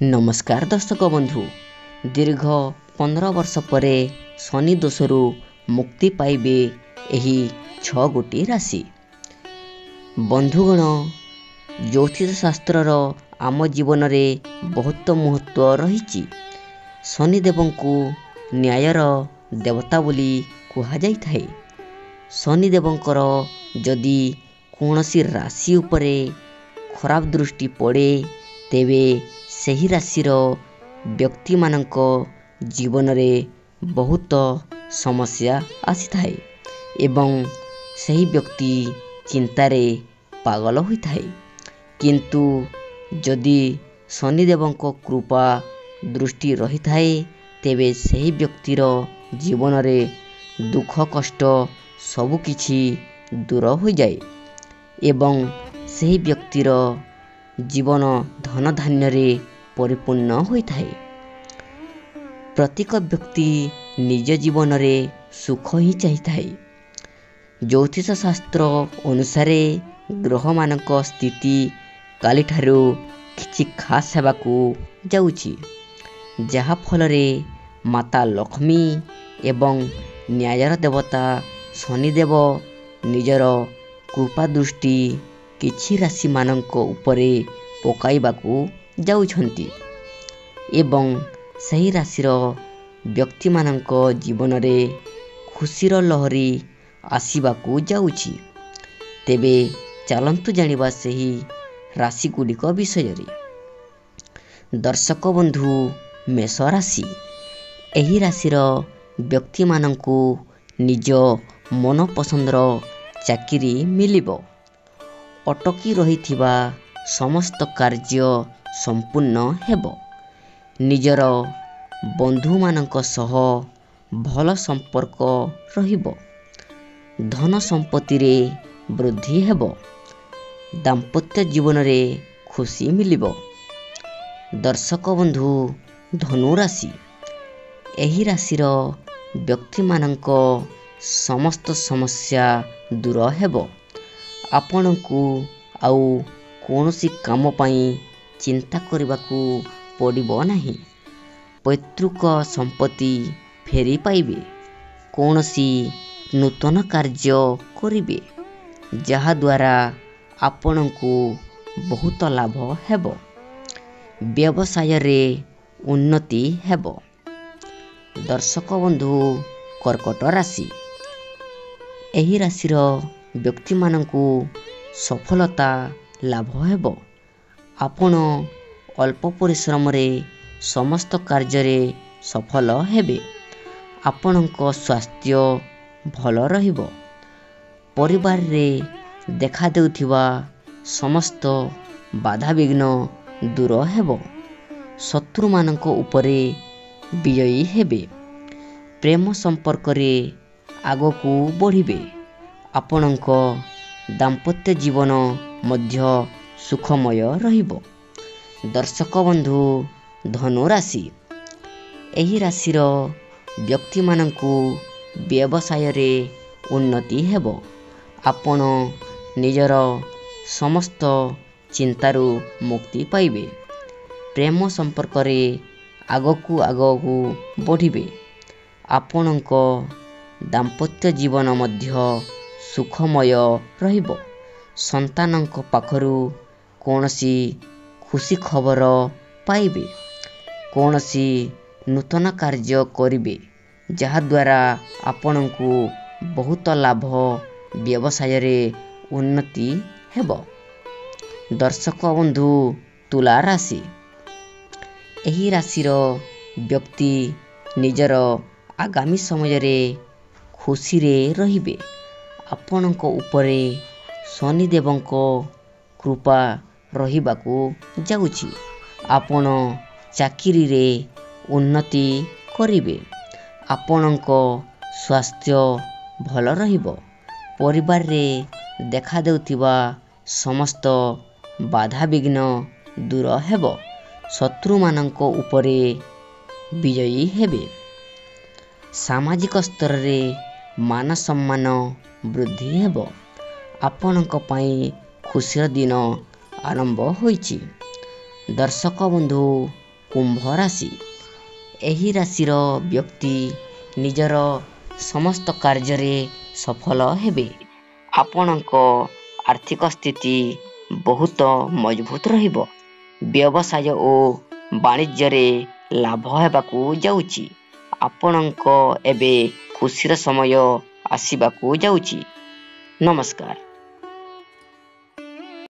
नमस्कार दर्शक बंधु दीर्घ 15 वर्ष पर शनि दोषरू मुक्ति पाइबे एही 6 गोटी राशि। बंधुगण, ज्योतिष शास्त्रर आम जीवन में बहुत महत्व रही। शनिदेव को न्यायर देवता बोली कहा जाई थाए। शनिदेवंकर जदि कौनसी राशि उपरे खराब दृष्टि पड़े तेबे सही राशिर व्यक्ति मानक जीवन में बहुत समस्या आसी थाए एवं सही व्यक्ति चिंतारे पागल होई थाए। किंतु जदि शनिदेवंक कृपा दृष्टि रही थाए तेबे सही व्यक्तिर जीवन में दुख कष्ट सबकिछि दूर हो जाए एवं सही व्यक्तिर जीवन धन धान्य रे परिपूर्ण होइथाए। प्रत्येक व्यक्ति निज जीवन रे सुख ही चाहिए। ज्योतिष शास्त्र अनुसार ग्रह मानक स्थिति काली ठारू किछि खास हेबाकू जाउछि, जहा फल रे माता लक्ष्मी एवं न्यायर देवता शनिदेव निजर कृपा दृष्टि किछि राशि मानक उपरे पकाइबाकू जाउछंती एवं सही राशिर व्यक्ति मानक जीवन रे खुशीर लहरी आसीबाकू जाउछि। तेबे चलंतु जानिबा सही राशि गुड़िक विषय रे। दर्शक बंधु, मेष राशि। एही राशिर व्यक्ति मानकू निज मन पसंदर चाकरी मिलिबो। अटकी रहिथिबा समस्त कार्य संपूर्ण हेबो। निजर बंधु मानक सह भल संपर्क रहिबो। धन संपत्ति रे वृद्धि हेबो। दाम्पत्य जीवन रे खुशी मिलिबो। दर्शक बंधु, धनु राशि। एही राशिर व्यक्ति मानक समस्त समस्या दूर हेबो। आपनकू आउ कौनसी काम पाई चिंता करबाकू पड़िबो नाही। पैतृक संपत्ति फेरी पाइबे। कौनसी नूतन कार्य करिबे जहा द्वारा आपनकू बहुत लाभ हेबो। व्यवसाय रे उन्नति हेबो। दर्शक बंधु, कर्कट राशि। एही राशिर व्यक्ति मानकू सफलता लाभ हेबो। आपण अल्प परिश्रम रे समस्त कार्य रे सफल हेबे। आपणक स्वास्थ्य भल रहिबो। परिवार रे देखा देउथिबा समस्त बाधा विघ्न दूर हेबो। शत्रु मानक उपरे विजयी हेबे। प्रेम संपर्क रे आगकू बढ़िबे। आपणक दाम्पत्य जीवन मध्य सुखमय रहिबो। दर्शक बंधु, धनु राशि। एही राशिर व्यक्ति मानकू व्यवसाय रे उन्नति हेबो। आपण निजर समस्त चिंतारू मुक्ति पाइबे। प्रेम संपर्क रे आगकू बढ़िबे। आपणक दाम्पत्य जीवन मध्य सुखमय रहिबो। संतानक पाखरू कौनसी खुशी खबर पाइबे। कौनसी नूतन कार्य करिबे जहा द्वारा आपनकू बहुत लाभ व्यवसाय रे उन्नति हेबो। दर्शक बंधु, तुला राशि। एही राशिर व्यक्ति निजर आगामी समय रे खुशी रे रहिबे। आपनक उपरे शनिदेवंक कृपा रहिबाकू जाउछि। आपण चाकरी रे उन्नति करिबे। आपनक स्वास्थ्य भल रहिबो। परिवार रे देखा देउथिबा समस्त बाधा विघ्न दूर हेबो। शत्रु मानक उपरे विजयी हेबे। सामाजिक स्तर रे मान सम्मान वृद्धि हेबो। आपनक पाई खुशीर दिन आरंभ होइछि। दर्शक बंधु, କୁମ୍ଭ ରାଶି। ଏହି ରାଶିର ବ୍ୟକ୍ତି ନିଜର ସମସ୍ତ କାର୍ଯ୍ୟରେ ସଫଳ ହେବେ। ଆପଣଙ୍କ ଆର୍ଥିକ ସ୍ଥିତି ବହୁତ ମଜବୁତ ରହିବ। ବ୍ୟବସାୟ ଓ ବାଣିଜ୍ୟରେ ଲାଭ ହେବାକୁ ଯାଉଛି। ଆପଣଙ୍କ ଏବେ ଖୁସିର ସମୟ ଆସିବାକୁ ଯାଉଛି। ନମସ୍କାର।